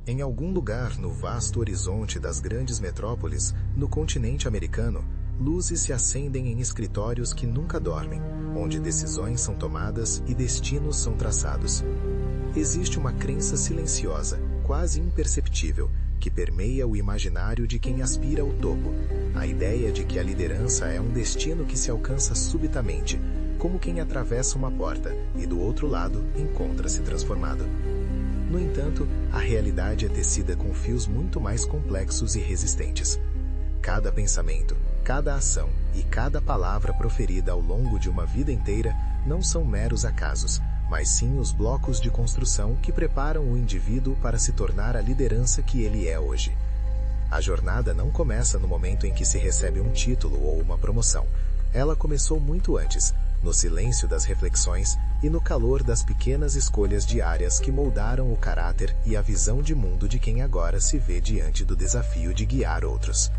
Em algum lugar no vasto horizonte das grandes metrópoles, no continente americano, luzes se acendem em escritórios que nunca dormem, onde decisões são tomadas e destinos são traçados. Existe uma crença silenciosa, quase imperceptível, que permeia o imaginário de quem aspira ao topo, a ideia de que a liderança é um destino que se alcança subitamente, como quem atravessa uma porta e do outro lado encontra-se transformado. No entanto, a realidade é tecida com fios muito mais complexos e resistentes. Cada pensamento, cada ação e cada palavra proferida ao longo de uma vida inteira não são meros acasos, mas sim os blocos de construção que preparam o indivíduo para se tornar a liderança que ele é hoje. A jornada não começa no momento em que se recebe um título ou uma promoção. Ela começou muito antes, no silêncio das reflexões e no calor das pequenas escolhas diárias que moldaram o caráter e a visão de mundo de quem agora se vê diante do desafio de guiar outros.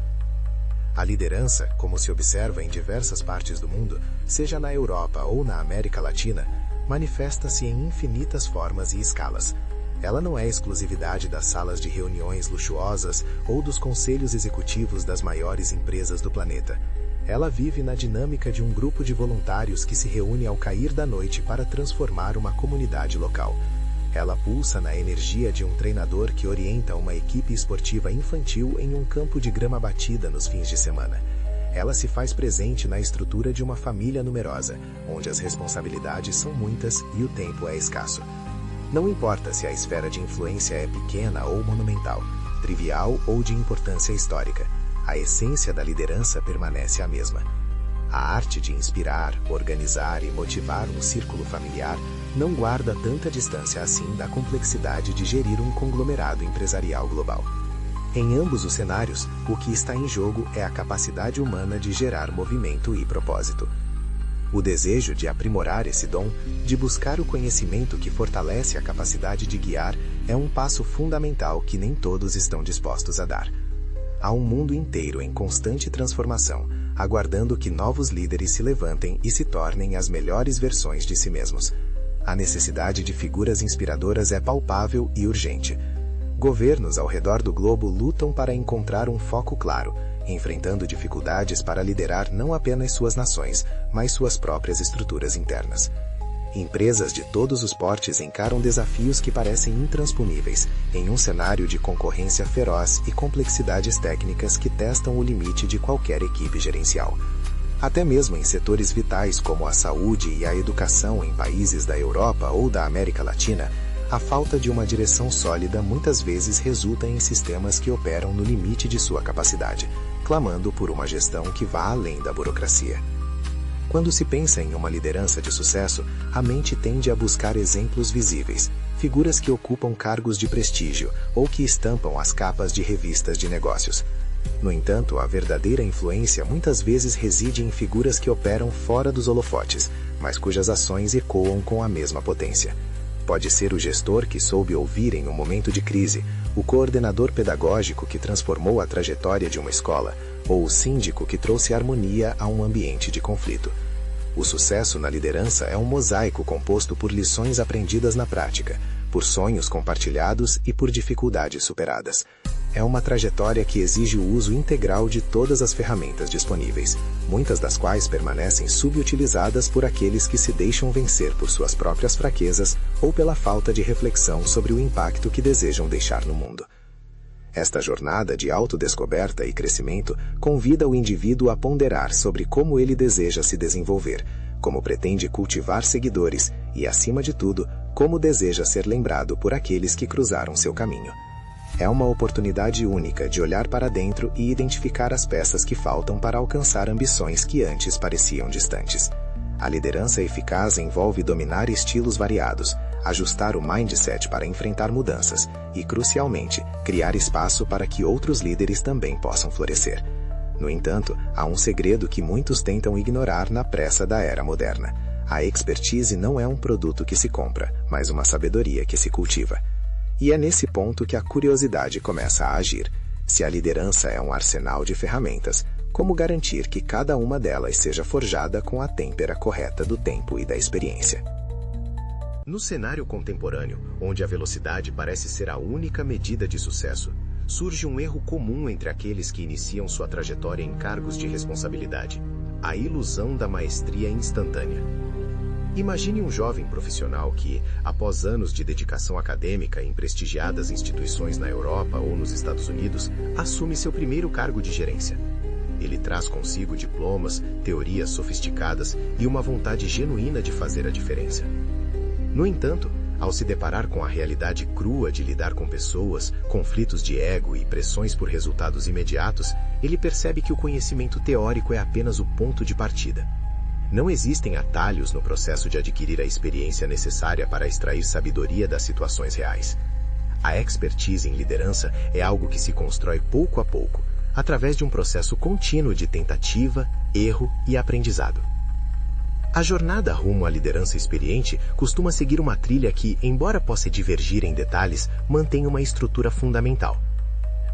A liderança, como se observa em diversas partes do mundo, seja na Europa ou na América Latina, manifesta-se em infinitas formas e escalas. Ela não é exclusividade das salas de reuniões luxuosas ou dos conselhos executivos das maiores empresas do planeta. Ela vive na dinâmica de um grupo de voluntários que se reúne ao cair da noite para transformar uma comunidade local. Ela pulsa na energia de um treinador que orienta uma equipe esportiva infantil em um campo de grama batida nos fins de semana. Ela se faz presente na estrutura de uma família numerosa, onde as responsabilidades são muitas e o tempo é escasso. Não importa se a esfera de influência é pequena ou monumental, trivial ou de importância histórica, a essência da liderança permanece a mesma. A arte de inspirar, organizar e motivar um círculo familiar não guarda tanta distância assim da complexidade de gerir um conglomerado empresarial global. Em ambos os cenários, o que está em jogo é a capacidade humana de gerar movimento e propósito. O desejo de aprimorar esse dom, de buscar o conhecimento que fortalece a capacidade de guiar, é um passo fundamental que nem todos estão dispostos a dar. Há um mundo inteiro em constante transformação, aguardando que novos líderes se levantem e se tornem as melhores versões de si mesmos. A necessidade de figuras inspiradoras é palpável e urgente. Governos ao redor do globo lutam para encontrar um foco claro, enfrentando dificuldades para liderar não apenas suas nações, mas suas próprias estruturas internas. Empresas de todos os portes encaram desafios que parecem intransponíveis, em um cenário de concorrência feroz e complexidades técnicas que testam o limite de qualquer equipe gerencial. Até mesmo em setores vitais como a saúde e a educação em países da Europa ou da América Latina, a falta de uma direção sólida muitas vezes resulta em sistemas que operam no limite de sua capacidade, clamando por uma gestão que vá além da burocracia. Quando se pensa em uma liderança de sucesso, a mente tende a buscar exemplos visíveis, figuras que ocupam cargos de prestígio ou que estampam as capas de revistas de negócios. No entanto, a verdadeira influência muitas vezes reside em figuras que operam fora dos holofotes, mas cujas ações ecoam com a mesma potência. Pode ser o gestor que soube ouvir em um momento de crise, o coordenador pedagógico que transformou a trajetória de uma escola, ou o síndico que trouxe harmonia a um ambiente de conflito. O sucesso na liderança é um mosaico composto por lições aprendidas na prática, por sonhos compartilhados e por dificuldades superadas. É uma trajetória que exige o uso integral de todas as ferramentas disponíveis, muitas das quais permanecem subutilizadas por aqueles que se deixam vencer por suas próprias fraquezas ou pela falta de reflexão sobre o impacto que desejam deixar no mundo. Esta jornada de autodescoberta e crescimento convida o indivíduo a ponderar sobre como ele deseja se desenvolver, como pretende cultivar seguidores e, acima de tudo, como deseja ser lembrado por aqueles que cruzaram seu caminho. É uma oportunidade única de olhar para dentro e identificar as peças que faltam para alcançar ambições que antes pareciam distantes. A liderança eficaz envolve dominar estilos variados, ajustar o mindset para enfrentar mudanças e, crucialmente, criar espaço para que outros líderes também possam florescer. No entanto, há um segredo que muitos tentam ignorar na pressa da era moderna. A expertise não é um produto que se compra, mas uma sabedoria que se cultiva. E é nesse ponto que a curiosidade começa a agir. Se a liderança é um arsenal de ferramentas, como garantir que cada uma delas seja forjada com a têmpera correta do tempo e da experiência? No cenário contemporâneo, onde a velocidade parece ser a única medida de sucesso, surge um erro comum entre aqueles que iniciam sua trajetória em cargos de responsabilidade: a ilusão da maestria instantânea. Imagine um jovem profissional que, após anos de dedicação acadêmica em prestigiadas instituições na Europa ou nos Estados Unidos, assume seu primeiro cargo de gerência. Ele traz consigo diplomas, teorias sofisticadas e uma vontade genuína de fazer a diferença. No entanto, ao se deparar com a realidade crua de lidar com pessoas, conflitos de ego e pressões por resultados imediatos, ele percebe que o conhecimento teórico é apenas o ponto de partida. Não existem atalhos no processo de adquirir a experiência necessária para extrair sabedoria das situações reais. A expertise em liderança é algo que se constrói pouco a pouco, através de um processo contínuo de tentativa, erro e aprendizado. A jornada rumo à liderança experiente costuma seguir uma trilha que, embora possa divergir em detalhes, mantém uma estrutura fundamental.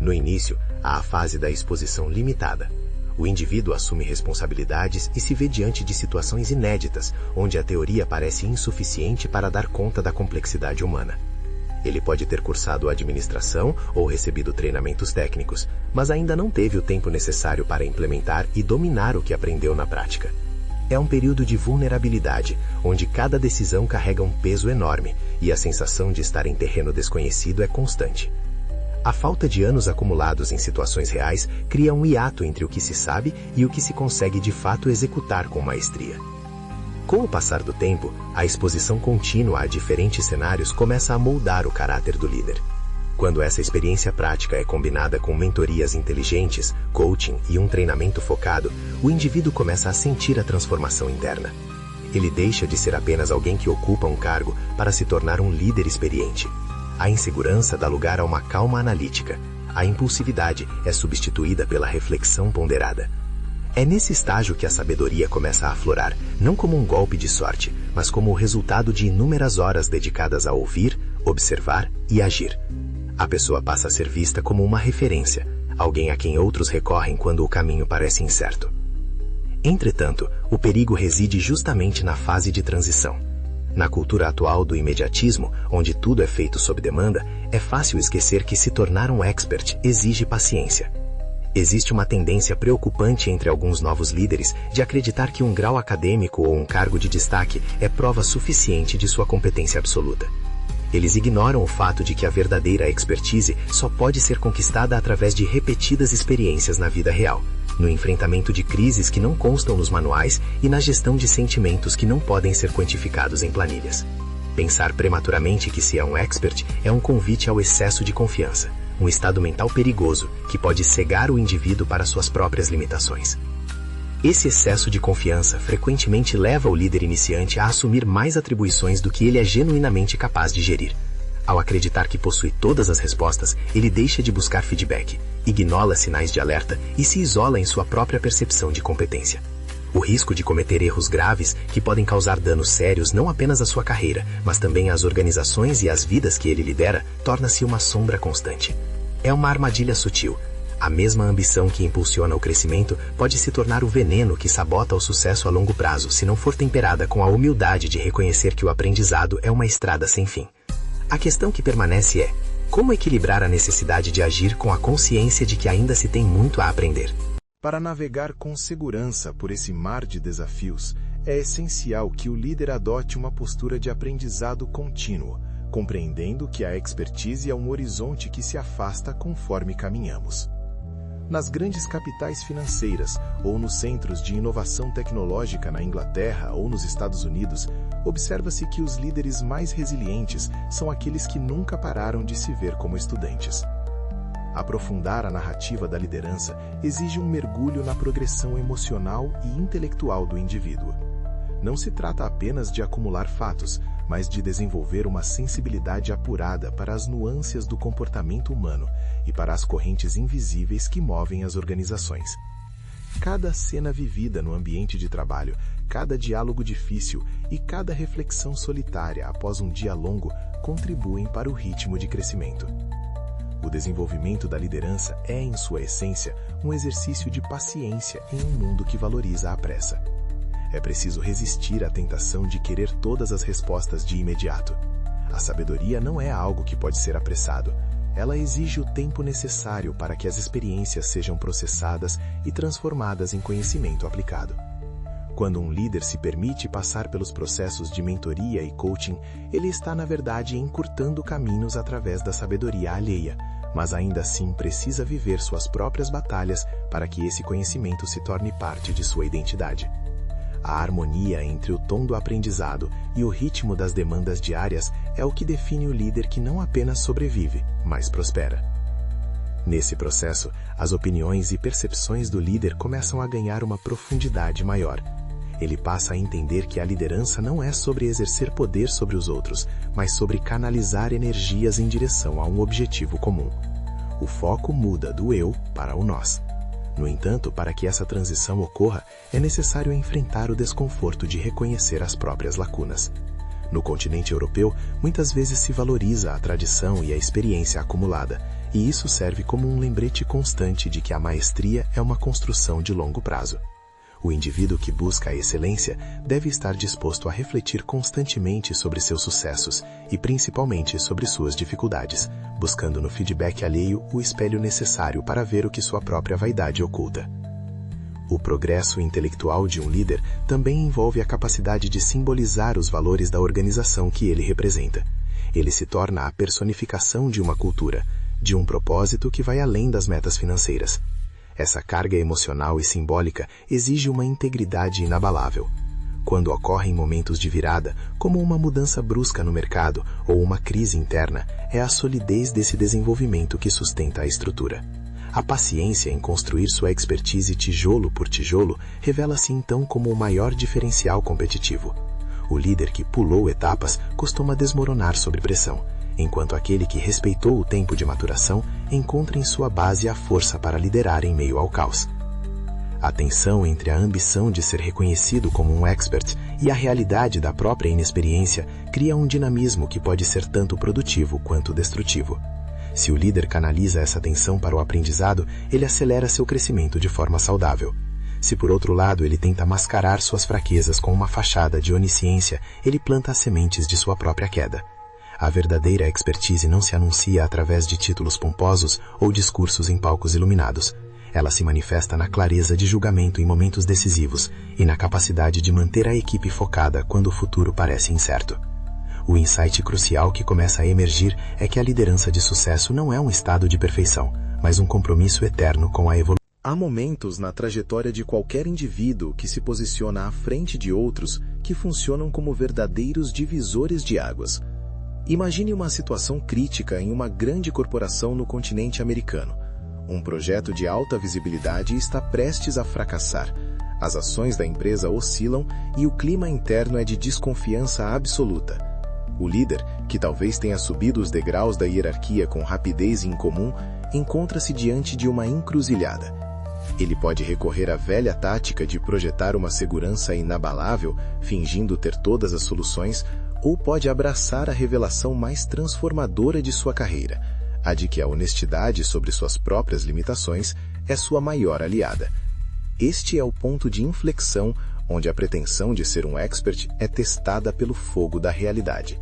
No início, há a fase da exposição limitada. O indivíduo assume responsabilidades e se vê diante de situações inéditas, onde a teoria parece insuficiente para dar conta da complexidade humana. Ele pode ter cursado administração ou recebido treinamentos técnicos, mas ainda não teve o tempo necessário para implementar e dominar o que aprendeu na prática. É um período de vulnerabilidade, onde cada decisão carrega um peso enorme e a sensação de estar em terreno desconhecido é constante. A falta de anos acumulados em situações reais cria um hiato entre o que se sabe e o que se consegue de fato executar com maestria. Com o passar do tempo, a exposição contínua a diferentes cenários começa a moldar o caráter do líder. Quando essa experiência prática é combinada com mentorias inteligentes, coaching e um treinamento focado, o indivíduo começa a sentir a transformação interna. Ele deixa de ser apenas alguém que ocupa um cargo para se tornar um líder experiente. A insegurança dá lugar a uma calma analítica. A impulsividade é substituída pela reflexão ponderada. É nesse estágio que a sabedoria começa a aflorar, não como um golpe de sorte, mas como o resultado de inúmeras horas dedicadas a ouvir, observar e agir. A pessoa passa a ser vista como uma referência, alguém a quem outros recorrem quando o caminho parece incerto. Entretanto, o perigo reside justamente na fase de transição. Na cultura atual do imediatismo, onde tudo é feito sob demanda, é fácil esquecer que se tornar um expert exige paciência. Existe uma tendência preocupante entre alguns novos líderes de acreditar que um grau acadêmico ou um cargo de destaque é prova suficiente de sua competência absoluta. Eles ignoram o fato de que a verdadeira expertise só pode ser conquistada através de repetidas experiências na vida real, no enfrentamento de crises que não constam nos manuais e na gestão de sentimentos que não podem ser quantificados em planilhas. Pensar prematuramente que se é um expert é um convite ao excesso de confiança, um estado mental perigoso que pode cegar o indivíduo para suas próprias limitações. Esse excesso de confiança frequentemente leva o líder iniciante a assumir mais atribuições do que ele é genuinamente capaz de gerir. Ao acreditar que possui todas as respostas, ele deixa de buscar feedback, ignora sinais de alerta e se isola em sua própria percepção de competência. O risco de cometer erros graves que podem causar danos sérios não apenas à sua carreira, mas também às organizações e às vidas que ele lidera, torna-se uma sombra constante. É uma armadilha sutil. A mesma ambição que impulsiona o crescimento pode se tornar o veneno que sabota o sucesso a longo prazo se não for temperada com a humildade de reconhecer que o aprendizado é uma estrada sem fim. A questão que permanece é: como equilibrar a necessidade de agir com a consciência de que ainda se tem muito a aprender? Para navegar com segurança por esse mar de desafios, é essencial que o líder adote uma postura de aprendizado contínuo, compreendendo que a expertise é um horizonte que se afasta conforme caminhamos. Nas grandes capitais financeiras ou nos centros de inovação tecnológica na Inglaterra ou nos Estados Unidos, observa-se que os líderes mais resilientes são aqueles que nunca pararam de se ver como estudantes. Aprofundar a narrativa da liderança exige um mergulho na progressão emocional e intelectual do indivíduo. Não se trata apenas de acumular fatos, mas de desenvolver uma sensibilidade apurada para as nuances do comportamento humano e para as correntes invisíveis que movem as organizações. Cada cena vivida no ambiente de trabalho, cada diálogo difícil e cada reflexão solitária após um dia longo contribuem para o ritmo de crescimento. O desenvolvimento da liderança é, em sua essência, um exercício de paciência em um mundo que valoriza a pressa. É preciso resistir à tentação de querer todas as respostas de imediato. A sabedoria não é algo que pode ser apressado. Ela exige o tempo necessário para que as experiências sejam processadas e transformadas em conhecimento aplicado. Quando um líder se permite passar pelos processos de mentoria e coaching, ele está, na verdade, encurtando caminhos através da sabedoria alheia, mas ainda assim precisa viver suas próprias batalhas para que esse conhecimento se torne parte de sua identidade. A harmonia entre o tom do aprendizado e o ritmo das demandas diárias é o que define o líder que não apenas sobrevive, mas prospera. Nesse processo, as opiniões e percepções do líder começam a ganhar uma profundidade maior. Ele passa a entender que a liderança não é sobre exercer poder sobre os outros, mas sobre canalizar energias em direção a um objetivo comum. O foco muda do eu para o nós. No entanto, para que essa transição ocorra, é necessário enfrentar o desconforto de reconhecer as próprias lacunas. No continente europeu, muitas vezes se valoriza a tradição e a experiência acumulada, e isso serve como um lembrete constante de que a maestria é uma construção de longo prazo. O indivíduo que busca a excelência deve estar disposto a refletir constantemente sobre seus sucessos e principalmente sobre suas dificuldades, buscando no feedback alheio o espelho necessário para ver o que sua própria vaidade oculta. O progresso intelectual de um líder também envolve a capacidade de simbolizar os valores da organização que ele representa. Ele se torna a personificação de uma cultura, de um propósito que vai além das metas financeiras. Essa carga emocional e simbólica exige uma integridade inabalável. Quando ocorrem momentos de virada, como uma mudança brusca no mercado ou uma crise interna, é a solidez desse desenvolvimento que sustenta a estrutura. A paciência em construir sua expertise tijolo por tijolo revela-se então como o maior diferencial competitivo. O líder que pulou etapas costuma desmoronar sob pressão, enquanto aquele que respeitou o tempo de maturação encontra em sua base a força para liderar em meio ao caos. A tensão entre a ambição de ser reconhecido como um expert e a realidade da própria inexperiência cria um dinamismo que pode ser tanto produtivo quanto destrutivo. Se o líder canaliza essa tensão para o aprendizado, ele acelera seu crescimento de forma saudável. Se por outro lado ele tenta mascarar suas fraquezas com uma fachada de onisciência, ele planta as sementes de sua própria queda. A verdadeira expertise não se anuncia através de títulos pomposos ou discursos em palcos iluminados. Ela se manifesta na clareza de julgamento em momentos decisivos e na capacidade de manter a equipe focada quando o futuro parece incerto. O insight crucial que começa a emergir é que a liderança de sucesso não é um estado de perfeição, mas um compromisso eterno com a evolução. Há momentos na trajetória de qualquer indivíduo que se posiciona à frente de outros que funcionam como verdadeiros divisores de águas. Imagine uma situação crítica em uma grande corporação no continente americano. Um projeto de alta visibilidade está prestes a fracassar. As ações da empresa oscilam e o clima interno é de desconfiança absoluta. O líder, que talvez tenha subido os degraus da hierarquia com rapidez incomum, encontra-se diante de uma encruzilhada. Ele pode recorrer à velha tática de projetar uma segurança inabalável, fingindo ter todas as soluções, ou pode abraçar a revelação mais transformadora de sua carreira, a de que a honestidade sobre suas próprias limitações é sua maior aliada. Este é o ponto de inflexão onde a pretensão de ser um expert é testada pelo fogo da realidade.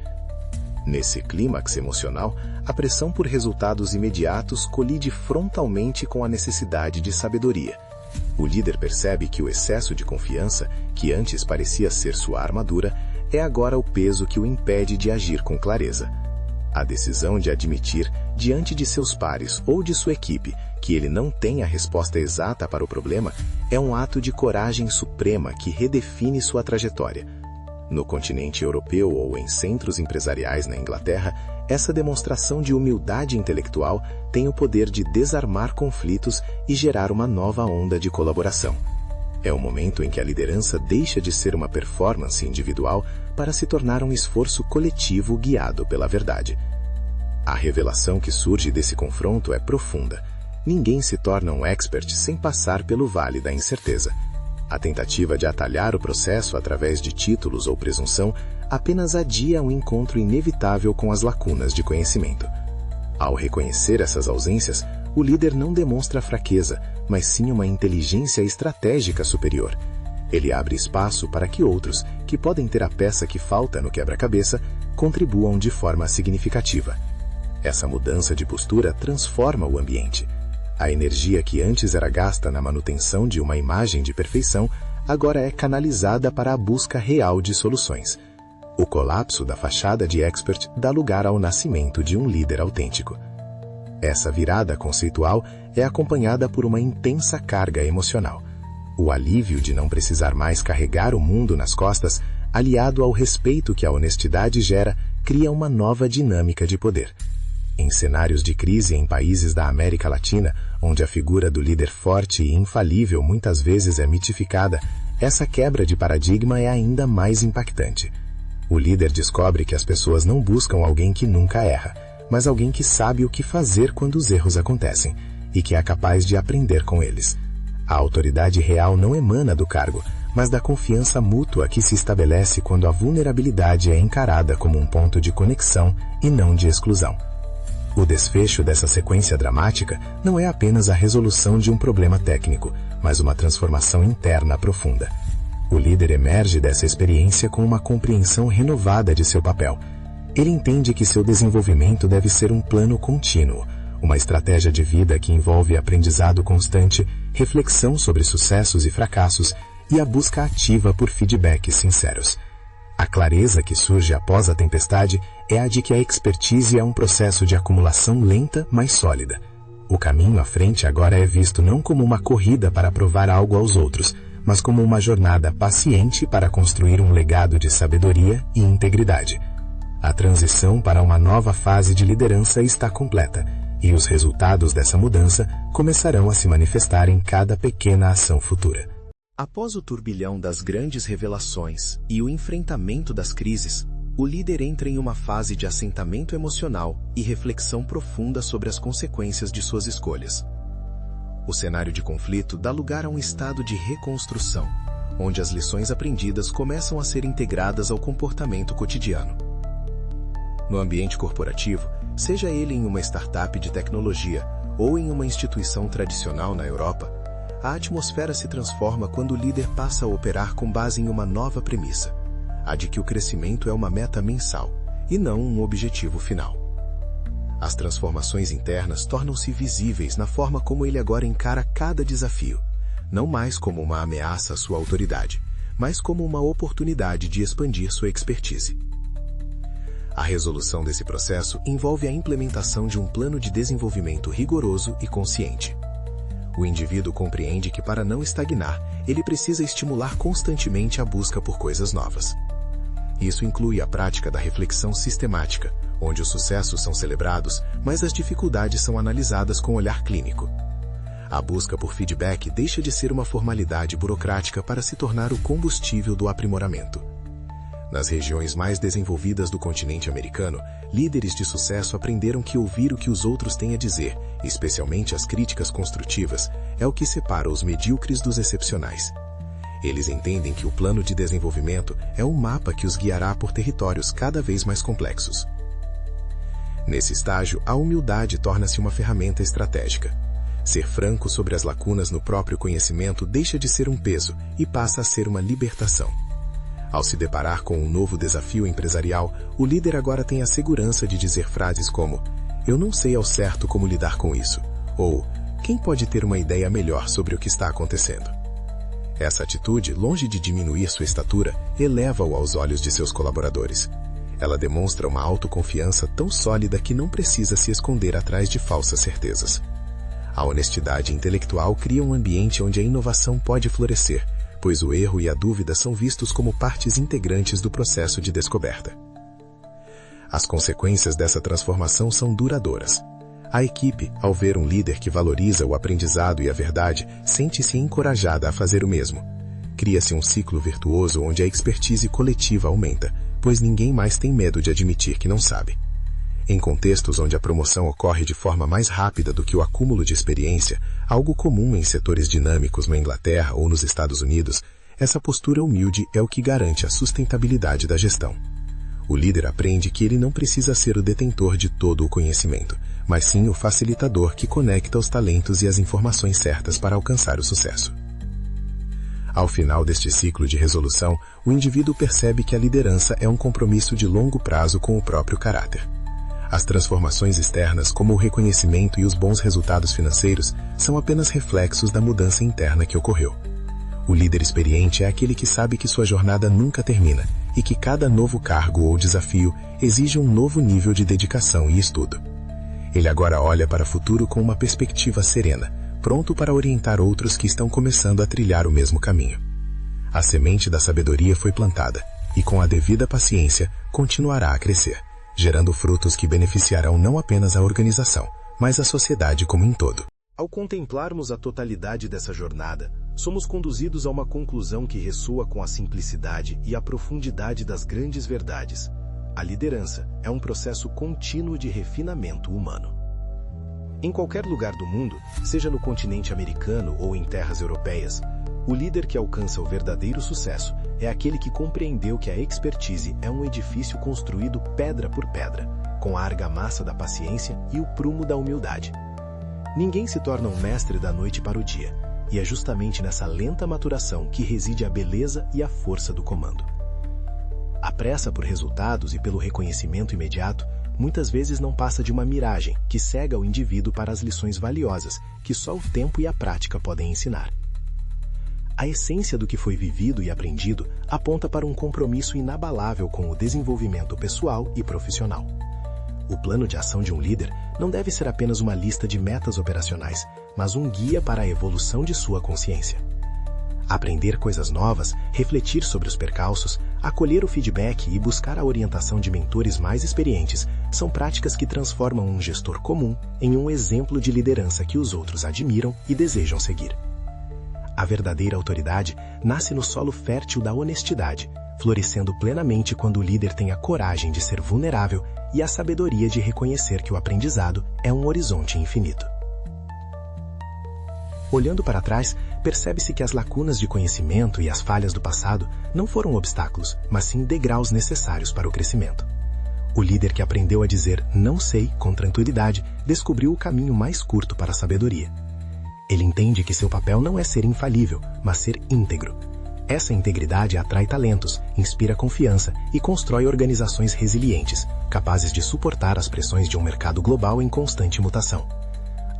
Nesse clímax emocional, a pressão por resultados imediatos colide frontalmente com a necessidade de sabedoria. O líder percebe que o excesso de confiança, que antes parecia ser sua armadura, é agora o peso que o impede de agir com clareza. A decisão de admitir, diante de seus pares ou de sua equipe, que ele não tem a resposta exata para o problema, é um ato de coragem suprema que redefine sua trajetória. No continente europeu ou em centros empresariais na Inglaterra, essa demonstração de humildade intelectual tem o poder de desarmar conflitos e gerar uma nova onda de colaboração. É o momento em que a liderança deixa de ser uma performance individual para se tornar um esforço coletivo guiado pela verdade. A revelação que surge desse confronto é profunda. Ninguém se torna um expert sem passar pelo vale da incerteza. A tentativa de atalhar o processo através de títulos ou presunção apenas adia um encontro inevitável com as lacunas de conhecimento. Ao reconhecer essas ausências, o líder não demonstra fraqueza, mas sim uma inteligência estratégica superior. Ele abre espaço para que outros, que podem ter a peça que falta no quebra-cabeça, contribuam de forma significativa. Essa mudança de postura transforma o ambiente. A energia que antes era gasta na manutenção de uma imagem de perfeição, agora é canalizada para a busca real de soluções. O colapso da fachada de expert dá lugar ao nascimento de um líder autêntico. Essa virada conceitual é acompanhada por uma intensa carga emocional. O alívio de não precisar mais carregar o mundo nas costas, aliado ao respeito que a honestidade gera, cria uma nova dinâmica de poder. Em cenários de crise em países da América Latina, onde a figura do líder forte e infalível muitas vezes é mitificada, essa quebra de paradigma é ainda mais impactante. O líder descobre que as pessoas não buscam alguém que nunca erra, mas alguém que sabe o que fazer quando os erros acontecem, e que é capaz de aprender com eles. A autoridade real não emana do cargo, mas da confiança mútua que se estabelece quando a vulnerabilidade é encarada como um ponto de conexão e não de exclusão. O desfecho dessa sequência dramática não é apenas a resolução de um problema técnico, mas uma transformação interna profunda. O líder emerge dessa experiência com uma compreensão renovada de seu papel. Ele entende que seu desenvolvimento deve ser um plano contínuo, uma estratégia de vida que envolve aprendizado constante, reflexão sobre sucessos e fracassos e a busca ativa por feedbacks sinceros. A clareza que surge após a tempestade é a de que a expertise é um processo de acumulação lenta, mas sólida. O caminho à frente agora é visto não como uma corrida para provar algo aos outros, mas como uma jornada paciente para construir um legado de sabedoria e integridade. A transição para uma nova fase de liderança está completa, e os resultados dessa mudança começarão a se manifestar em cada pequena ação futura. Após o turbilhão das grandes revelações e o enfrentamento das crises, o líder entra em uma fase de assentamento emocional e reflexão profunda sobre as consequências de suas escolhas. O cenário de conflito dá lugar a um estado de reconstrução, onde as lições aprendidas começam a ser integradas ao comportamento cotidiano. No ambiente corporativo, seja ele em uma startup de tecnologia ou em uma instituição tradicional na Europa, a atmosfera se transforma quando o líder passa a operar com base em uma nova premissa, a de que o crescimento é uma meta mensal e não um objetivo final. As transformações internas tornam-se visíveis na forma como ele agora encara cada desafio, não mais como uma ameaça à sua autoridade, mas como uma oportunidade de expandir sua expertise. A resolução desse processo envolve a implementação de um plano de desenvolvimento rigoroso e consciente. O indivíduo compreende que para não estagnar, ele precisa estimular constantemente a busca por coisas novas. Isso inclui a prática da reflexão sistemática, onde os sucessos são celebrados, mas as dificuldades são analisadas com olhar clínico. A busca por feedback deixa de ser uma formalidade burocrática para se tornar o combustível do aprimoramento. Nas regiões mais desenvolvidas do continente americano, líderes de sucesso aprenderam que ouvir o que os outros têm a dizer, especialmente as críticas construtivas, é o que separa os medíocres dos excepcionais. Eles entendem que o plano de desenvolvimento é um mapa que os guiará por territórios cada vez mais complexos. Nesse estágio, a humildade torna-se uma ferramenta estratégica. Ser franco sobre as lacunas no próprio conhecimento deixa de ser um peso e passa a ser uma libertação. Ao se deparar com um novo desafio empresarial, o líder agora tem a segurança de dizer frases como "Eu não sei ao certo como lidar com isso", ou "Quem pode ter uma ideia melhor sobre o que está acontecendo?". Essa atitude, longe de diminuir sua estatura, eleva-o aos olhos de seus colaboradores. Ela demonstra uma autoconfiança tão sólida que não precisa se esconder atrás de falsas certezas. A honestidade intelectual cria um ambiente onde a inovação pode florescer, pois o erro e a dúvida são vistos como partes integrantes do processo de descoberta. As consequências dessa transformação são duradouras. A equipe, ao ver um líder que valoriza o aprendizado e a verdade, sente-se encorajada a fazer o mesmo. Cria-se um ciclo virtuoso onde a expertise coletiva aumenta, pois ninguém mais tem medo de admitir que não sabe. Em contextos onde a promoção ocorre de forma mais rápida do que o acúmulo de experiência, algo comum em setores dinâmicos na Inglaterra ou nos Estados Unidos, essa postura humilde é o que garante a sustentabilidade da gestão. O líder aprende que ele não precisa ser o detentor de todo o conhecimento, mas sim o facilitador que conecta os talentos e as informações certas para alcançar o sucesso. Ao final deste ciclo de resolução, o indivíduo percebe que a liderança é um compromisso de longo prazo com o próprio caráter. As transformações externas, como o reconhecimento e os bons resultados financeiros, são apenas reflexos da mudança interna que ocorreu. O líder experiente é aquele que sabe que sua jornada nunca termina e que cada novo cargo ou desafio exige um novo nível de dedicação e estudo. Ele agora olha para o futuro com uma perspectiva serena, pronto para orientar outros que estão começando a trilhar o mesmo caminho. A semente da sabedoria foi plantada e, com a devida paciência, continuará a crescer, gerando frutos que beneficiarão não apenas a organização, mas a sociedade como um todo. Ao contemplarmos a totalidade dessa jornada, somos conduzidos a uma conclusão que ressoa com a simplicidade e a profundidade das grandes verdades. A liderança é um processo contínuo de refinamento humano. Em qualquer lugar do mundo, seja no continente americano ou em terras europeias, o líder que alcança o verdadeiro sucesso é aquele que compreendeu que a expertise é um edifício construído pedra por pedra, com a argamassa da paciência e o prumo da humildade. Ninguém se torna um mestre da noite para o dia, e é justamente nessa lenta maturação que reside a beleza e a força do comando. A pressa por resultados e pelo reconhecimento imediato muitas vezes não passa de uma miragem que cega o indivíduo para as lições valiosas que só o tempo e a prática podem ensinar. A essência do que foi vivido e aprendido aponta para um compromisso inabalável com o desenvolvimento pessoal e profissional. O plano de ação de um líder não deve ser apenas uma lista de metas operacionais, mas um guia para a evolução de sua consciência. Aprender coisas novas, refletir sobre os percalços, acolher o feedback e buscar a orientação de mentores mais experientes são práticas que transformam um gestor comum em um exemplo de liderança que os outros admiram e desejam seguir. A verdadeira autoridade nasce no solo fértil da honestidade, florescendo plenamente quando o líder tem a coragem de ser vulnerável e a sabedoria de reconhecer que o aprendizado é um horizonte infinito. Olhando para trás, percebe-se que as lacunas de conhecimento e as falhas do passado não foram obstáculos, mas sim degraus necessários para o crescimento. O líder que aprendeu a dizer "não sei" com tranquilidade descobriu o caminho mais curto para a sabedoria. Ele entende que seu papel não é ser infalível, mas ser íntegro. Essa integridade atrai talentos, inspira confiança e constrói organizações resilientes, capazes de suportar as pressões de um mercado global em constante mutação.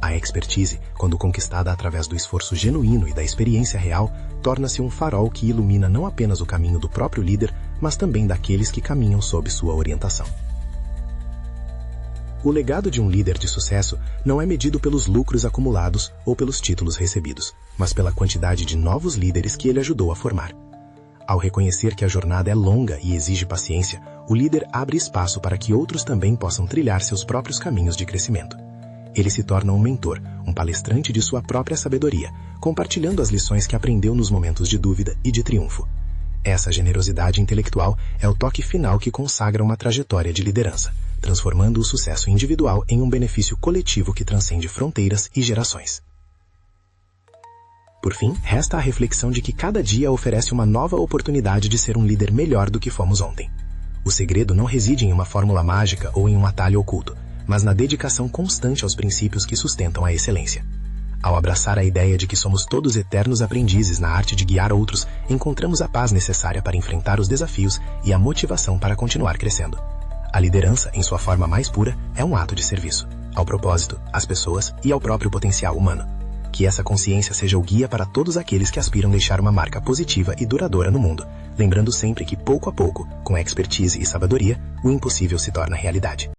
A expertise, quando conquistada através do esforço genuíno e da experiência real, torna-se um farol que ilumina não apenas o caminho do próprio líder, mas também daqueles que caminham sob sua orientação. O legado de um líder de sucesso não é medido pelos lucros acumulados ou pelos títulos recebidos, mas pela quantidade de novos líderes que ele ajudou a formar. Ao reconhecer que a jornada é longa e exige paciência, o líder abre espaço para que outros também possam trilhar seus próprios caminhos de crescimento. Ele se torna um mentor, um palestrante de sua própria sabedoria, compartilhando as lições que aprendeu nos momentos de dúvida e de triunfo. Essa generosidade intelectual é o toque final que consagra uma trajetória de liderança, transformando o sucesso individual em um benefício coletivo que transcende fronteiras e gerações. Por fim, resta a reflexão de que cada dia oferece uma nova oportunidade de ser um líder melhor do que fomos ontem. O segredo não reside em uma fórmula mágica ou em um atalho oculto, mas na dedicação constante aos princípios que sustentam a excelência. Ao abraçar a ideia de que somos todos eternos aprendizes na arte de guiar outros, encontramos a paz necessária para enfrentar os desafios e a motivação para continuar crescendo. A liderança, em sua forma mais pura, é um ato de serviço, ao propósito, às pessoas e ao próprio potencial humano. Que essa consciência seja o guia para todos aqueles que aspiram deixar uma marca positiva e duradoura no mundo, lembrando sempre que pouco a pouco, com expertise e sabedoria, o impossível se torna realidade.